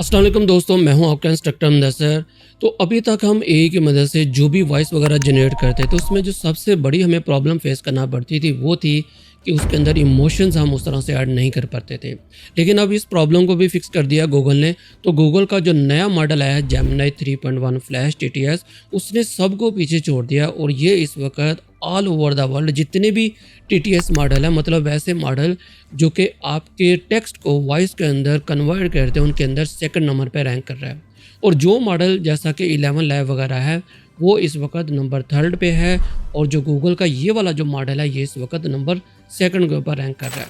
अस्सलाम वालेकुम दोस्तों, मैं हूं आपका इंस्ट्रक्टर मुदस्सिर। तो अभी तक हम एआई की मदद से जो भी वॉइस वगैरह जनरेट करते थे, तो उसमें जो सबसे बड़ी हमें प्रॉब्लम फेस करना पड़ती थी वो थी कि उसके अंदर इमोशंस हम उस तरह से ऐड नहीं कर पाते थे। लेकिन अब इस प्रॉब्लम को भी फिक्स कर दिया गूगल ने। तो गूगल का जो नया मॉडल आया है जेमिनी 3.1 फ्लैश टीटीएस, उसने सबको पीछे छोड़ दिया और ये इस वक्त ऑल ओवर द वर्ल्ड जितने भी टीटीएस मॉडल है, मतलब वैसे मॉडल जो कि आपके टेक्स्ट को वॉइस के अंदर कन्वर्ट करते हैं, उनके अंदर सेकंड नंबर पर रैंक कर रहा है। और जो मॉडल जैसा कि 11 लाइव वगैरह है वो इस वक्त नंबर 3 पे है, और जो गूगल का ये वाला जो मॉडल है ये इस वक्त नंबर 2 के ऊपर रैंक कर रहा है।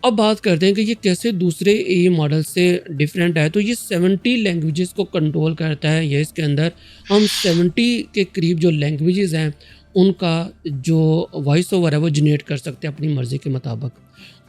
अब बात करते हैं कि ये कैसे दूसरे एआई मॉडल से डिफरेंट है। तो ये 70 लैंग्वेजेस को कंट्रोल करता है। ये इसके अंदर हम 70 के करीब जो लैंग्वेजेस हैं उनका जो वॉइस ओवर है वो जनरेट कर सकते हैं अपनी मर्ज़ी के मुताबिक।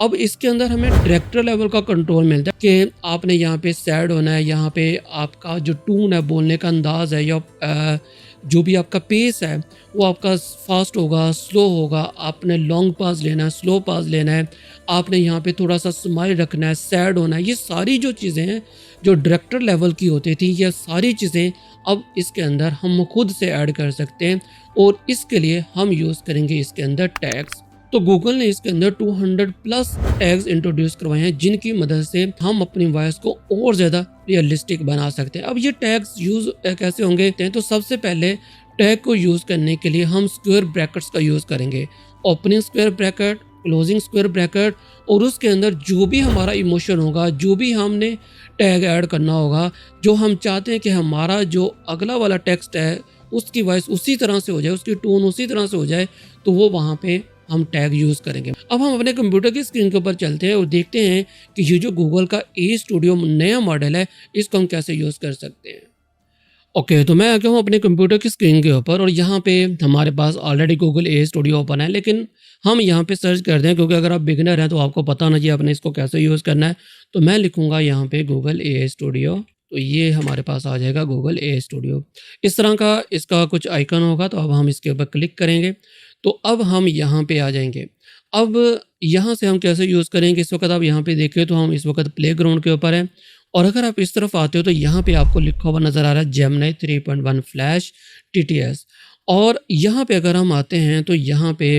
अब इसके अंदर हमें डायरेक्टर लेवल का कंट्रोल मिलता है कि आपने यहाँ पे सैड होना है, यहाँ पे आपका जो टून है, बोलने का अंदाज़ है, या जो भी आपका पेस है वो आपका फास्ट होगा, स्लो होगा, आपने लॉन्ग पास लेना है, स्लो पास लेना है, आपने यहाँ पे थोड़ा सा स्माइल रखना है, सैड होना है। ये सारी जो चीज़ें हैं जो डायरेक्टर लेवल की होती थी, ये सारी चीज़ें अब इसके अंदर हम खुद से ऐड कर सकते हैं, और इसके लिए हम यूज़ करेंगे इसके अंदर टैग्स। तो गूगल ने इसके अंदर 200 प्लस टैग्स इंट्रोड्यूस करवाए हैं जिनकी मदद से हम अपनी वॉइस को और ज़्यादा रियलिस्टिक बना सकते हैं। अब ये टैग्स यूज़ कैसे होंगे, तो सबसे पहले टैग को यूज़ करने के लिए हम स्क्वायर ब्रैकेट्स का यूज़ करेंगे। Opening square bracket, closing square bracket, और उसके अंदर जो भी हमारा इमोशन होगा, जो भी हमने टैग ऐड करना होगा, जो हम चाहते हैं कि हमारा जो अगला वाला टेक्स्ट है उसकी वॉइस उसी तरह से हो जाए, उसकी टोन उसी तरह से हो जाए, तो वो वहाँ पे हम टैग यूज़ करेंगे। अब हम अपने कंप्यूटर की स्क्रीन के ऊपर चलते हैं और देखते हैं कि ये जो गूगल का ए स्टूडियो नया मॉडल है इसको हम कैसे यूज़ कर सकते हैं। ओके, तो मैं आ गया हूँ अपने कंप्यूटर की स्क्रीन के ऊपर, और यहाँ पे हमारे पास ऑलरेडी गूगल ए स्टूडियो ओपन है, लेकिन हम यहाँ पे सर्च करते हैं क्योंकि अगर आप बिगिनर हैं तो आपको पता होना चाहिए आपने इसको कैसे यूज़ करना है। तो मैं लिखूँगा यहाँ पे गूगल ए स्टूडियो, तो ये हमारे पास आ जाएगा गूगल ए स्टूडियो। इस तरह का इसका कुछ आइकन होगा, तो अब हम इसके ऊपर क्लिक करेंगे तो अब हम यहाँ पे आ जाएंगे। अब यहाँ से हम कैसे यूज़ करेंगे, इस वक्त आप यहाँ पे देखें तो हम इस वक्त प्लेग्राउंड के ऊपर हैं, और अगर आप इस तरफ आते हो तो यहाँ पे आपको लिखा हुआ नज़र आ रहा है जेमिनी 3.1 फ्लैश टीटीएस। और यहाँ पे अगर हम आते हैं तो यहाँ पे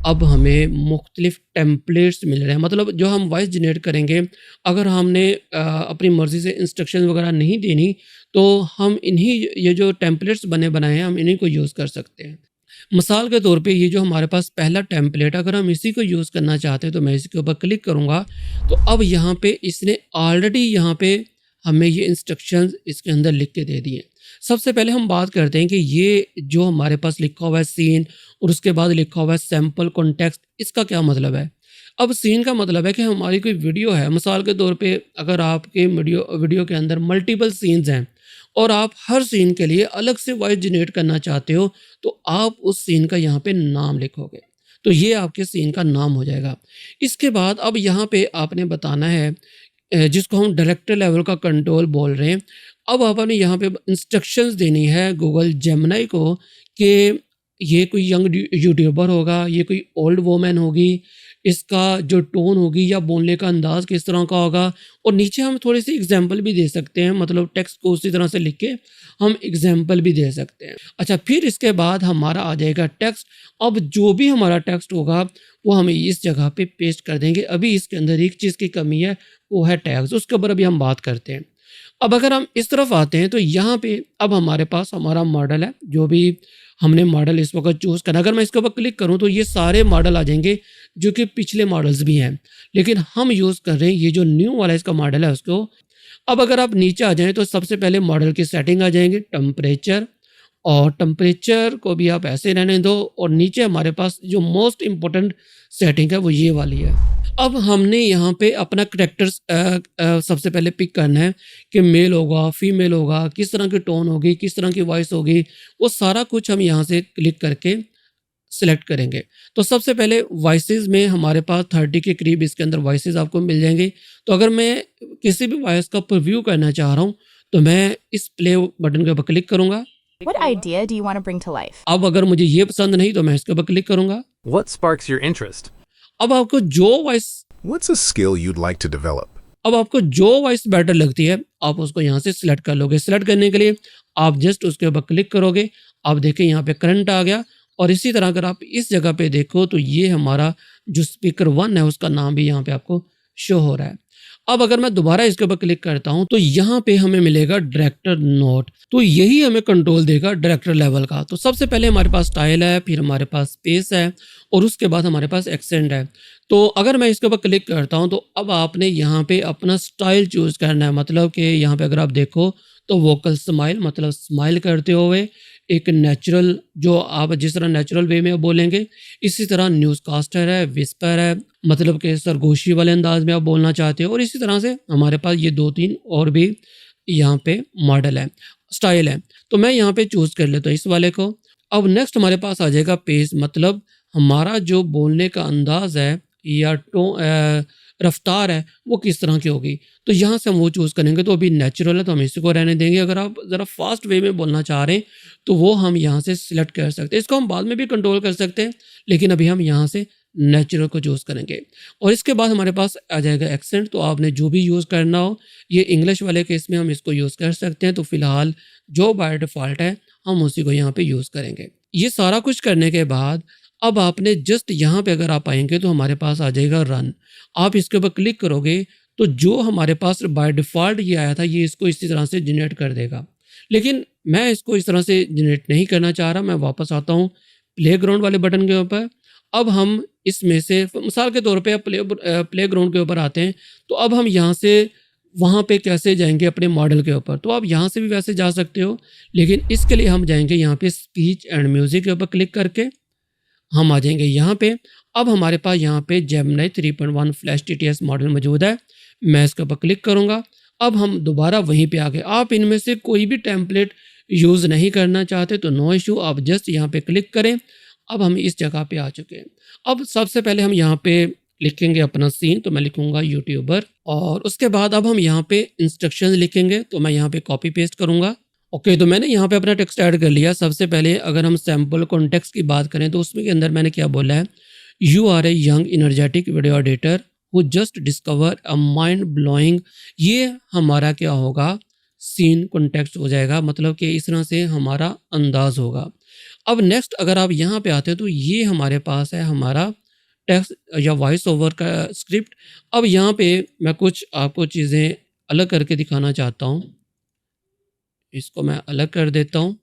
अब हमें मुख्तलिफ टेम्पलेट्स मिल रहे हैं, मतलब जो हम वॉइस जनरेट करेंगे, अगर हमने अपनी मर्ज़ी से इंस्ट्रक्शन वगैरह नहीं देनी तो हम इन्हीं ये जो टेम्पलेट्स बने बनाए हैं हम इन्हीं को यूज़ कर सकते हैं। मिसाल के तौर पे ये जो हमारे पास पहला टेम्पलेट, अगर हम इसी को यूज़ करना चाहते हैं तो मैं इसके ऊपर क्लिक करूँगा, तो अब यहाँ पे इसने ऑलरेडी यहाँ पे हमें ये इंस्ट्रक्शंस इसके अंदर लिख के दे दिए। सबसे पहले हम बात करते हैं कि ये जो हमारे पास लिखा हुआ है सीन, और उसके बाद लिखा हुआ है सैम्पल कॉन्टेक्स्ट, इसका क्या मतलब है। अब सीन का मतलब है कि हमारी कोई वीडियो है, मिसाल के तौर पे अगर आपके वीडियो के अंदर मल्टीपल सीन्स हैं और आप हर सीन के लिए अलग से वॉइस जनरेट करना चाहते हो, तो आप उस सीन का यहाँ पे नाम लिखोगे, तो ये आपके सीन का नाम हो जाएगा। इसके बाद अब यहाँ पे आपने बताना है जिसको हम डायरेक्टर लेवल का कंट्रोल बोल रहे हैं। अब आपने यहाँ पे इंस्ट्रक्शंस देनी है गूगल जेमिनी को कि ये कोई यंग यूट्यूबर होगा, ये कोई ओल्ड वोमेन होगी, इसका जो टोन होगी या बोलने का अंदाज़ किस तरह का होगा, और नीचे हम थोड़ी सी एग्जांपल भी दे सकते हैं, मतलब टेक्स्ट को उसी तरह से लिख के हम एग्जांपल भी दे सकते हैं। अच्छा, फिर इसके बाद हमारा आ जाएगा टेक्स्ट। अब जो भी हमारा टेक्स्ट होगा वो हमें इस जगह पे पेस्ट कर देंगे। अभी इसके अंदर एक चीज़ की कमी है, वो है टैग्स, उसके ऊपर अभी हम बात करते हैं। अब अगर हम इस तरफ आते हैं तो यहाँ पे अब हमारे पास हमारा मॉडल है, जो भी हमने मॉडल इस वक्त चूज़ करना। अगर मैं इसके ऊपर क्लिक करूँ तो ये सारे मॉडल आ जाएंगे जो कि पिछले मॉडल्स भी हैं, लेकिन हम यूज़ कर रहे हैं ये जो न्यू वाला इसका मॉडल है उसको। अब अगर आप नीचे आ जाएं तो सबसे पहले मॉडल की सेटिंग आ जाएंगे, टेम्परेचर, और टेम्परेचर को भी आप ऐसे रहने दो, और नीचे हमारे पास जो मोस्ट इम्पोर्टेंट सेटिंग है वो ये वाली है। अब हमने यहाँ पे अपना करेक्टर्स सबसे पहले पिक करना है कि मेल होगा, फीमेल होगा, किस तरह की टोन होगी, किस तरह की वॉइस होगी, वो सारा कुछ हम यहाँ से क्लिक करके सिलेक्ट करेंगे। तो सबसे पहले वॉइसेस में हमारे पास 30 के करीब इसके अंदर वॉइसेस आपको मिल जाएंगे। तो अगर मैं किसी भी वॉइस का प्रीव्यू करना चाह रहा हूँ तो मैं इस प्ले बटन के ऊपर क्लिक करूँगा। What idea do you want to bring to life? अब अगर मुझे ये पसंद नहीं तो मैं इसके ऊपर क्लिक करूँगा। What sparks your interest? अब आपको जो voice What's a skill you'd like to develop? अब आपको जो वॉइस बेटर लगती है आप उसको यहाँ से सिलेक्ट कर लोगे। सिलेक्ट करने के लिए आप जस्ट उसके ऊपर क्लिक करोगे, आप देखें यहाँ पे करंट आ गया। और इसी तरह अगर आप इस जगह पे देखो तो ये हमारा जो स्पीकर 1 है उसका नाम भी यहाँ पे आपको शो हो रहा है। अब अगर मैं दोबारा इसके ऊपर क्लिक करता हूं तो यहाँ पे हमें मिलेगा डायरेक्टर नोट, तो यही हमें कंट्रोल देगा डायरेक्टर लेवल का। तो सबसे पहले हमारे पास स्टाइल है, फिर हमारे पास स्पेस है और उसके बाद हमारे पास एक्सेंट है। तो अगर मैं इसके ऊपर क्लिक करता हूं तो अब आपने यहाँ पे अपना स्टाइल चूज करना है। मतलब कि यहाँ पे अगर आप देखो तो वोकल स्माइल, मतलब स्माइल करते हुए एक नेचुरल, जो आप जिस तरह नेचुरल वे में बोलेंगे, इसी तरह न्यूज़ कास्टर है, विस्पर है, मतलब कि सरगोशी वाले अंदाज में आप बोलना चाहते हो। और इसी तरह से हमारे पास ये 2-3 और भी यहाँ पे मॉडल है, स्टाइल है। तो मैं यहाँ पे चूज़ कर लेता हूँ इस वाले को। अब नेक्स्ट हमारे पास आ जाएगा पेस, मतलब हमारा जो बोलने का अंदाज है या रफ्तार है वो किस तरह की होगी। तो यहाँ से हम वो चूज़ करेंगे। तो अभी नेचुरल है तो हम इसी को रहने देंगे। अगर आप ज़रा फास्ट वे में बोलना चाह रहे हैं तो वो हम यहाँ से सिलेक्ट कर सकते हैं। इसको हम बाद में भी कंट्रोल कर सकते हैं, लेकिन अभी हम यहाँ से नेचुरल को चूज़ करेंगे। और इसके बाद हमारे पास आ जाएगा एक्सेंट। तो आपने जो भी यूज़ करना हो, ये इंग्लिश वाले केस में हम इसको यूज़ कर सकते हैं। तो फिलहाल जो बाय डिफ़ॉल्ट है हम उसी को यहाँ पे यूज़ करेंगे। ये सारा कुछ करने के बाद अब आपने जस्ट यहाँ पे अगर आप आएंगे तो हमारे पास आ जाएगा रन। आप इसके ऊपर क्लिक करोगे तो जो हमारे पास बाय डिफ़ॉल्ट ये आया था ये इसको इसी तरह से जनरेट कर देगा। लेकिन मैं इसको इस तरह से जनरेट नहीं करना चाह रहा। मैं वापस आता हूँ प्लेग्राउंड वाले बटन के ऊपर। अब हम इसमें से मिसाल के तौर पे आप प्लेग्राउंड के ऊपर आते हैं। तो अब हम यहाँ से वहाँ पे कैसे जाएंगे अपने मॉडल के ऊपर। तो आप यहाँ से भी वैसे जा सकते हो, लेकिन इसके लिए हम जाएंगे यहाँ पे स्पीच एंड म्यूज़िक के ऊपर क्लिक करके हम आ जाएंगे यहाँ पे। अब हमारे पास यहाँ पे जेमिनी 3.1 फ्लैश TTS मॉडल मौजूद है। मैं इसके ऊपर क्लिक करूँगा। अब हम दोबारा वहीं पे आ गए। आप इनमें से कोई भी टेम्पलेट यूज़ नहीं करना चाहते तो नो इशू, आप जस्ट यहाँ पे क्लिक करें। अब हम इस जगह पे आ चुके हैं। अब सबसे पहले हम यहाँ पे लिखेंगे अपना सीन। तो मैं लिखूँगा यूट्यूबर, और उसके बाद अब हम यहाँ पे इंस्ट्रक्शन लिखेंगे। तो मैं यहाँ पे कॉपी पेस्ट करूँगा। ओके, तो मैंने यहाँ पे अपना टेक्स्ट ऐड कर लिया। सबसे पहले अगर हम सैम्पल कॉन्टेक्स्ट की बात करें तो उसमें के अंदर मैंने क्या बोला है, you are a young energetic video editor who just discover a mind blowing. ये हमारा क्या होगा, सीन कॉन्टेक्स्ट हो जाएगा, मतलब कि इस तरह से हमारा अंदाज होगा। अब नेक्स्ट अगर आप यहाँ पे आते हो तो ये हमारे पास है हमारा टेक्स्ट या वॉइस ओवर का स्क्रिप्ट। अब यहाँ पे मैं कुछ आपको चीज़ें अलग करके दिखाना चाहता हूँ। इसको मैं अलग कर देता हूँ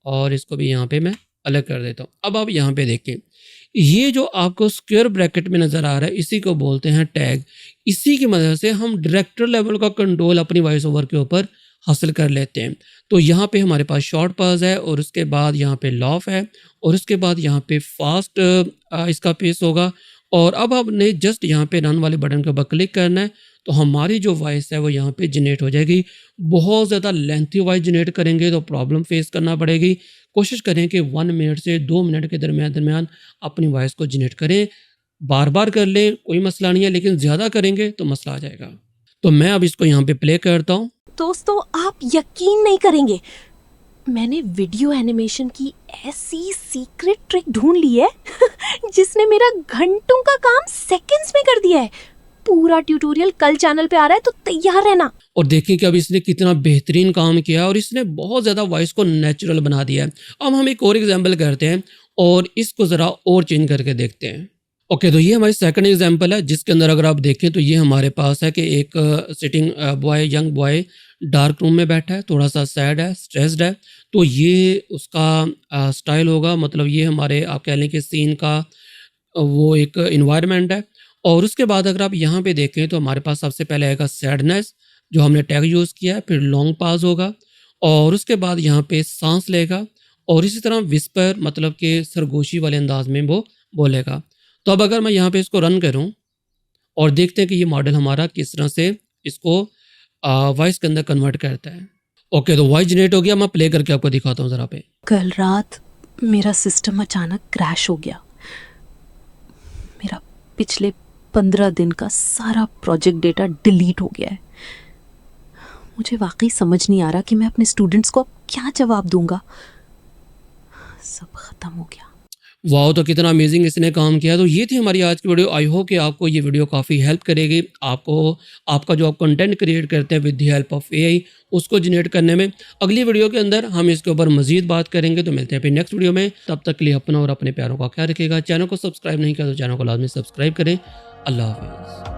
और इसको भी यहाँ पे मैं अलग कर देता हूँ। अब आप यहाँ पे देखें, ये जो आपको स्क्वायर ब्रैकेट में नज़र आ रहा है इसी को बोलते हैं टैग। इसी की मदद से हम डायरेक्टर लेवल का कंट्रोल अपनी वॉइस ओवर के ऊपर हासिल कर लेते हैं। तो यहाँ पे हमारे पास शॉर्ट पॉज है और उसके बाद यहाँ पे लॉफ है और उसके बाद यहाँ पे फास्ट इसका पेस होगा। और अब आपने जस्ट यहाँ पे रन वाले बटन के ऊपर क्लिक करना है तो हमारी जो वॉइस है वो यहाँ पे जनरेट हो जाएगी। बहुत ज़्यादा लेंथी वॉइस जनरेट करेंगे तो प्रॉब्लम फेस करना पड़ेगी। कोशिश करें कि 1 मिनट से 2 मिनट के दरमियान अपनी वॉइस को जनरेट करें। बार बार कर लें, कोई मसला नहीं है, लेकिन ज़्यादा करेंगे तो मसला आ जाएगा। तो मैं अब इसको यहाँ पे प्ले करता हूँ। दोस्तों, आप यकीन नहीं करेंगे, मैंने वीडियो एनिमेशन की ऐसी सीक्रेट ट्रिक ढूंढ ली है जिसने मेरा घंटों का काम सेकंड्स में कर दिया है। पूरा ट्यूटोरियल कल चैनल पे आ रहा है, तो तैयार रहना। और देखें कि अब इसने कितना बेहतरीन काम किया और इसने बहुत ज़्यादा वॉइस को नेचुरल बना दिया है। अब हम एक और एग्जाम्पल करते हैं और इसको ज़रा और चेंज करके देखते हैं। ओके, तो ये हमारी सेकंड एग्जाम्पल है जिसके अंदर अगर आप देखें तो ये हमारे पास है कि एक sitting boy, young boy dark room में बैठा है, थोड़ा सा सैड है, स्ट्रेस्ड है। तो ये उसका स्टाइल होगा, मतलब ये हमारे आप कह लें कि सीन का वो एक इन्वायरमेंट है। और उसके बाद अगर आप यहाँ पे देखें तो हमारे पास सबसे पहले आएगा सैडनेस जो हमने टैग यूज़ किया है, फिर लॉन्ग पाज होगा और उसके बाद यहाँ पे सांस लेगा और इसी तरह विस्पर, मतलब कि सरगोशी वाले अंदाज में वो बोलेगा। तो अब अगर मैं यहाँ पे इसको रन करूँ और देखते हैं कि ये मॉडल हमारा किस तरह से इसको वॉइस के अंदर कन्वर्ट करता है। ओके, तो वॉइस जनरेट हो गया। मैं प्ले करके आपको दिखाता हूँ ज़रा पे। कल रात मेरा सिस्टम अचानक क्रैश हो गया। मेरा पिछले 15 दिन का सारा प्रोजेक्ट डेटा डिलीट हो गया है। मुझे वाकई समझ नहीं आ रहा कि मैं अपने स्टूडेंट्स को अब क्या जवाब दूंगा। सब खत्म हो गया। वाओ! तो कितना अमेज़िंग इसने काम किया। तो ये थी हमारी आज की वीडियो। आई होप कि आपको ये वीडियो काफ़ी हेल्प करेगी। आपको आपका जो आप कंटेंट क्रिएट करते हैं with the help of AI उसको जनरेट करने में। अगली वीडियो के अंदर हम इसके ऊपर मज़ीद बात करेंगे। तो मिलते हैं फिर नेक्स्ट वीडियो में। तब तक के लिए अपना और अपने प्यारों का ख्याल रखिएगा। चैनल को सब्सक्राइब नहीं किया तो चैनल को लाज़मी सब्सक्राइब करें। अल्लाह हाफ़िज़।